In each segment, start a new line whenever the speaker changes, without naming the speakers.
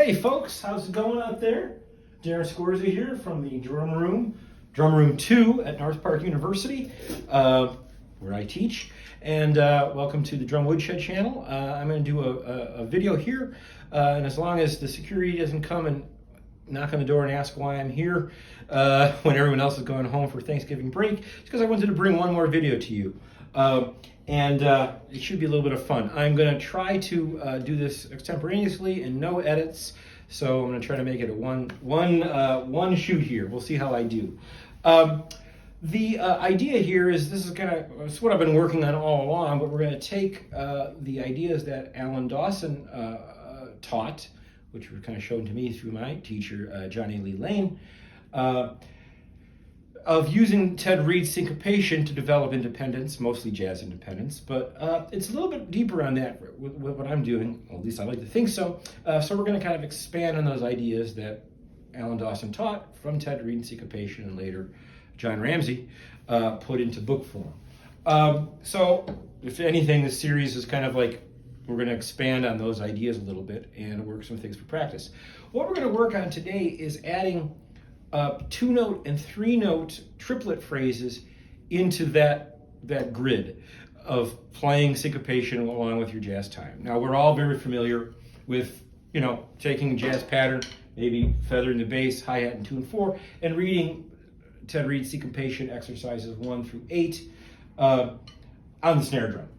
Hey folks, how's it going out there? Darren Scorsese here from the Drum Room 2 at North Park University, where I teach. And welcome to the Drum Woodshed channel. I'm going to do a video here, and as long as the security doesn't come and knock on the door and ask why I'm here when everyone else is going home for Thanksgiving break, it's because I wanted to bring one more video to you. And it should be a little bit of fun. I'm going to try to do this extemporaneously and no edits, so I'm going to try to make it a one shoot here. We'll see how I do. The idea here is this is it's what I've been working on all along, but we're going to take the ideas that Alan Dawson taught, which were kind of shown to me through my teacher, Johnny Lee Lane, of using Ted Reed's syncopation to develop independence, mostly jazz independence, but it's a little bit deeper on that with what I'm doing, or at least I like to think so. So we're going to kind of expand on those ideas that Alan Dawson taught from Ted Reed syncopation and later John Ramsey put into book form. So if anything, this series is kind of like we're going to expand on those ideas a little bit and work some things for practice. What we're going to work on today is adding 2-note and 3-note triplet phrases into that grid of playing syncopation along with your jazz time. Now, we're all very familiar with, taking a jazz pattern, maybe feathering the bass, hi-hat, and 2 and 4, and reading Ted Reed's syncopation exercises 1 through 8 on the snare drum.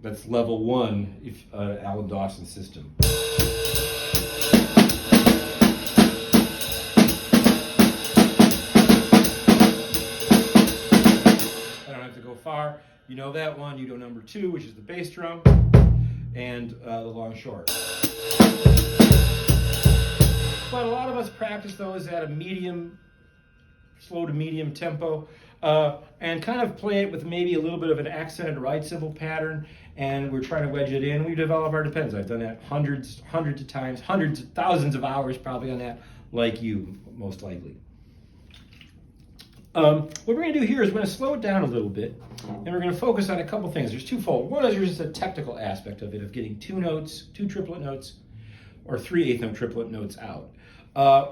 That's level 1 if Alan Dawson system. Far, you know that one, you know number 2, which is the bass drum, and the long short. But a lot of us practice those at a slow to medium tempo, and kind of play it with maybe a little bit of an accented ride cymbal pattern, and we're trying to wedge it in. We develop our depends. I've done that hundreds of times, hundreds of thousands of hours probably on that, like you, most likely. What we're going to do here is we're going to slow it down a little bit, and we're going to focus on a couple things. There's twofold. One is there's just a technical aspect of it, of getting 2 notes, 2 triplet notes, or 3 eighth-note triplet notes out.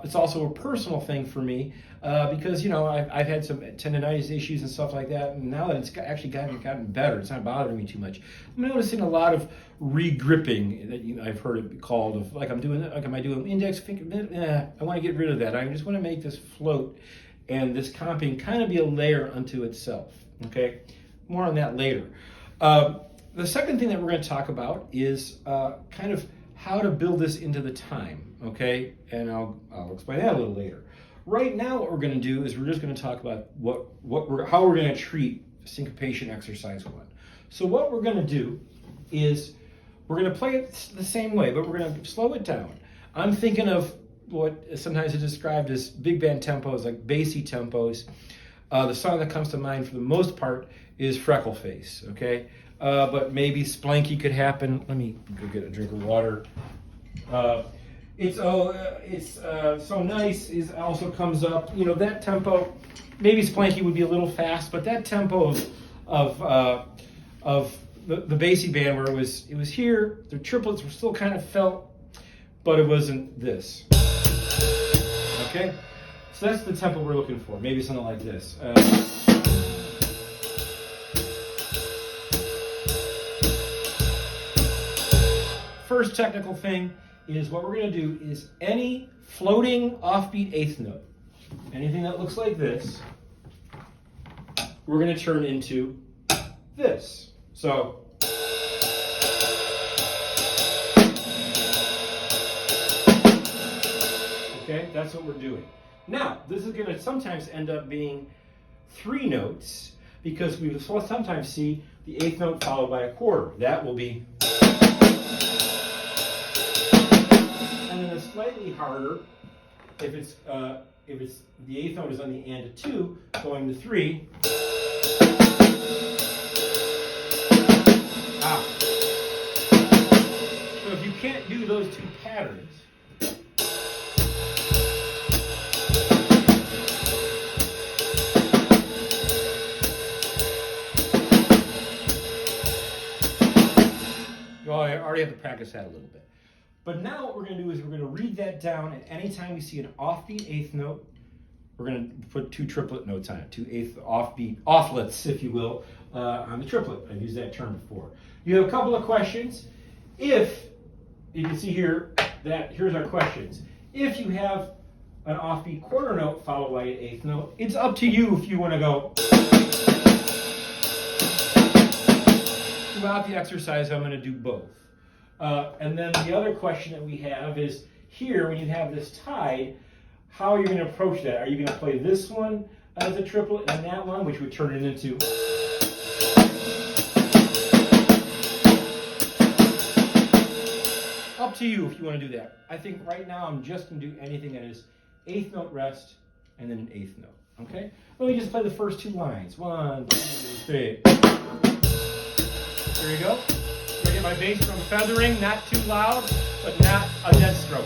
It's also a personal thing for me because, I've had some tendonitis issues and stuff like that, and now that it's actually gotten better, it's not bothering me too much. I'm noticing a lot of re-gripping that I've heard it called, of am I doing index finger? I want to get rid of that. I just want to make this float and this comping kind of be a layer unto itself, okay? More on that later. The second thing that we're going to talk about is kind of how to build this into the time, okay? And I'll explain that a little later. Right now, what we're going to do is we're just going to talk about how we're going to treat syncopation exercise 1. So what we're going to do is we're going to play it the same way, but we're going to slow it down. I'm thinking of what sometimes is described as big band tempos, like Basie tempos. The song that comes to mind for the most part is Freckle Face, okay? But maybe Splanky could happen. Let me go get a drink of water. It's So Nice is also comes up. That tempo, maybe Splanky would be a little fast, but that tempo of the Basie band where it was here, the triplets were still kind of felt, but it wasn't this. Okay, so that's the tempo we're looking for. Maybe something like this. First technical thing is what we're going to do is any floating offbeat eighth note, anything that looks like this, we're going to turn into this. So. Okay, that's what we're doing. Now, this is going to sometimes end up being 3 notes because we will sometimes see the 8th note followed by a quarter. That will be. And then it's slightly harder if it's the 8th note is on the and to 2, going to 3. So if you can't do those 2 patterns, I already have to practice that a little bit. But now what we're going to do is we're going to read that down, and anytime we see an offbeat eighth note, we're going to put 2 triplet notes on it, 2 eighth offbeat, offlets, if you will, on the triplet. I've used that term before. You have a couple of questions. If, you can see here, that here's our questions. If you have an offbeat quarter note followed by an eighth note, it's up to you if you want to go. Throughout the exercise, I'm going to do both. And then the other question that we have is here, when you have this tied, how are you going to approach that? Are you going to play this one as a triplet and that one, which would turn it into... Up to you if you want to do that. I think right now I'm just going to do anything that is eighth note rest and then an eighth note. Okay? Let me just play the first 2 lines. 1, 2, 3. There you go. I'm going to get my bass drum feathering, not too loud, but not a dead stroke.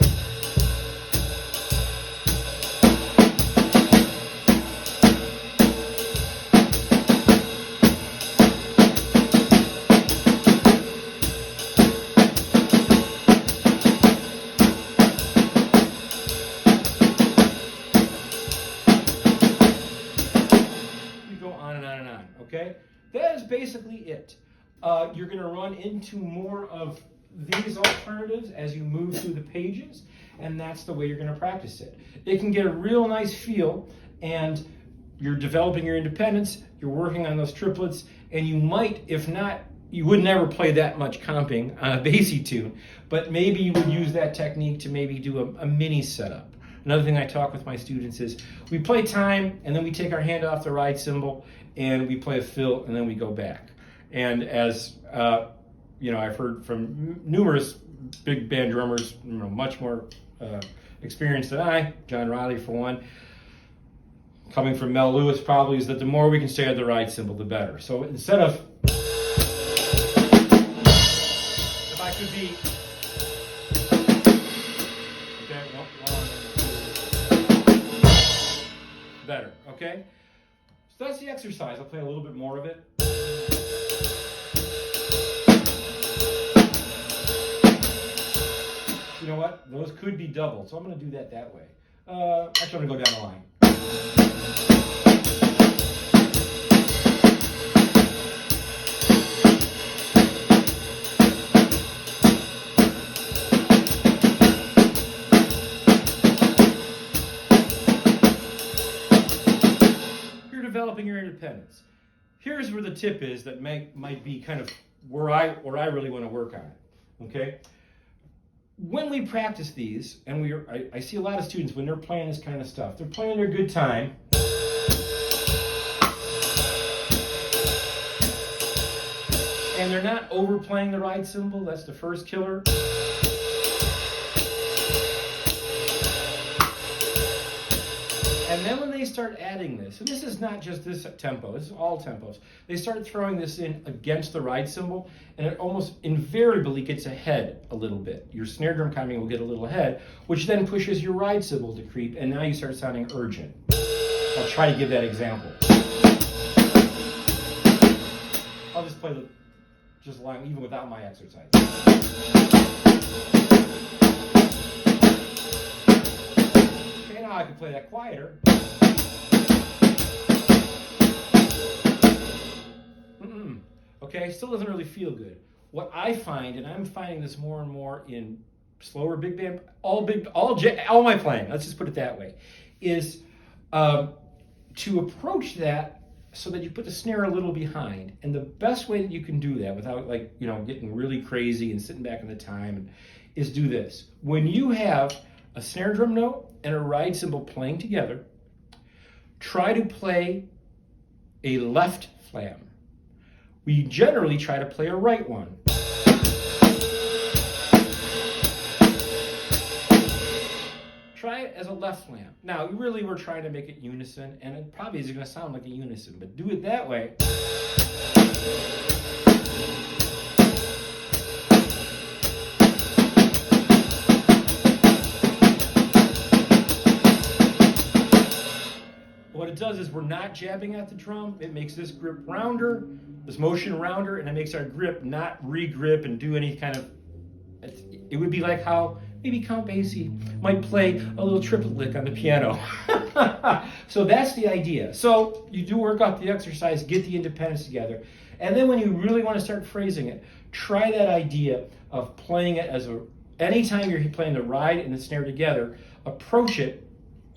We go on and on and on, okay? That is basically it. You're going to run into more of these alternatives as you move through the pages, and that's the way you're going to practice it. It can get a real nice feel, and you're developing your independence, you're working on those triplets, and you might, if not, you would never play that much comping on a Basie tune, but maybe you would use that technique to maybe do a mini setup. Another thing I talk with my students is we play time, and then we take our hand off the ride cymbal, and we play a fill, and then we go back. And as you know, I've heard from numerous big band drummers, you know, much more experienced than I, John Riley for one, coming from Mel Lewis probably, is that the more we can stay at the ride cymbal, the better. So instead of, if I could be, okay, better, okay? So that's the exercise. I'll play a little bit more of it. You know what? Those could be doubled, so I'm going to do that way. Actually, I'm going to go down the line. You're developing your independence. Here's where the tip is that might be kind of where I really want to work on it. Okay? When we practice these, and I see a lot of students when they're playing this kind of stuff, they're playing their good time. And they're not overplaying the ride cymbal, that's the first killer. And then when they start adding this, and this is not just this tempo, this is all tempos, they start throwing this in against the ride cymbal, and it almost invariably gets ahead a little bit. Your snare drum timing will get a little ahead, which then pushes your ride cymbal to creep, and now you start sounding urgent. I'll try to give that example. I'll just play just line even without my exercise. Okay, now I can play that quieter. Okay, still doesn't really feel good. What I find, and I'm finding this more and more in slower big band, all my playing, let's just put it that way, is to approach that so that you put the snare a little behind. And the best way that you can do that without getting really crazy and sitting back in the time is do this. When you have a snare drum note and a ride cymbal playing together, try to play a left flam. We generally try to play a right one. Try it as a left flam. Now, really we're trying to make it unison, and it probably isn't going to sound like a unison, but do it that way. What it does is we're not jabbing at the drum. It makes this grip rounder, this motion rounder, and it makes our grip not re-grip and do any kind of It would be like how maybe Count Basie might play a little triplet lick on the piano. So that's the idea. So you do work out the exercise, get the independence together, and then when you really want to start phrasing it, try that idea of playing it as anytime you're playing the ride and the snare together, approach it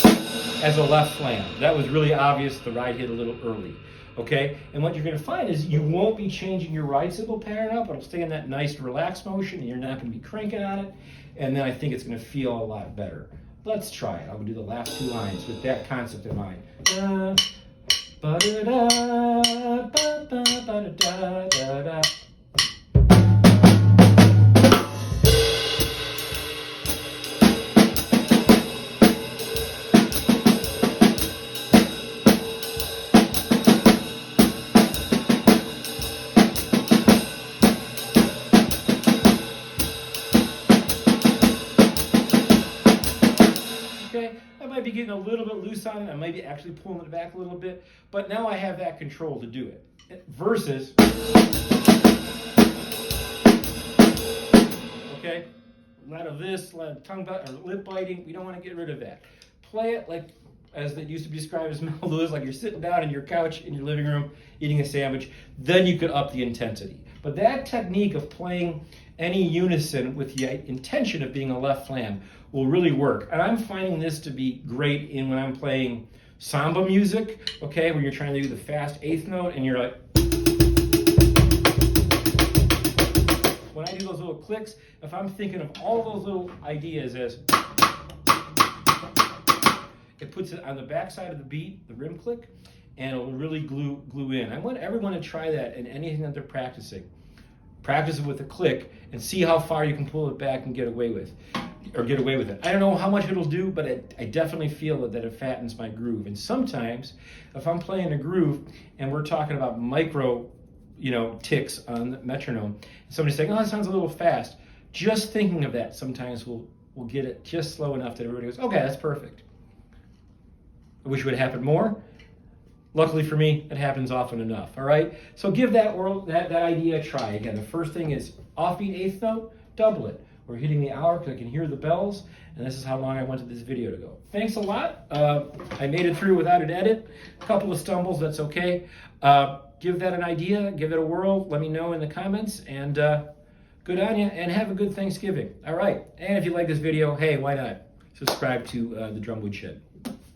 as a left flam. That was really obvious. The ride hit a little early. Okay, and what you're going to find is you won't be changing your ride cymbal pattern up. It'll stay in that nice relaxed motion, and you're not going to be cranking on it. And then I think it's going to feel a lot better. Let's try it. I'll do the last 2 lines with that concept in mind. I might be getting a little bit loose on it. I might be actually pulling it back a little bit, but now I have that control to do it. Versus, okay, a lot of this, a lot of tongue bite or lip biting. We don't want to get rid of that. Play it like, as it used to be described as Mel Lewis, like you're sitting down on your couch in your living room eating a sandwich. Then you could up the intensity. But that technique of playing any unison with the intention of being a left flam will really work. And I'm finding this to be great when I'm playing samba music, okay, where you're trying to do the fast 8th note and you're like, when I do those little clicks, if I'm thinking of all those little ideas as, it puts it on the back side of the beat, the rim click, and it'll really glue in. I want everyone to try that in anything that they're practicing. Practice it with a click and see how far you can pull it back and get away with it. I don't know how much it'll do, but I definitely feel that it fattens my groove. And sometimes, if I'm playing a groove and we're talking about micro, ticks on the metronome, and somebody's saying, "Oh, that sounds a little fast," just thinking of that sometimes will get it just slow enough that everybody goes, "Okay, that's perfect." I wish it would happen more. Luckily for me, it happens often enough, all right? So give that idea a try. Again, the first thing is offbeat 8th note, double it. We're hitting the hour because I can hear the bells, and this is how long I wanted this video to go. Thanks a lot. I made it through without an edit. A couple of stumbles, that's okay. Give that an idea, give it a whirl. Let me know in the comments, and good on you, and have a good Thanksgiving. All right, and if you like this video, hey, why not subscribe to the Drumwood Shed.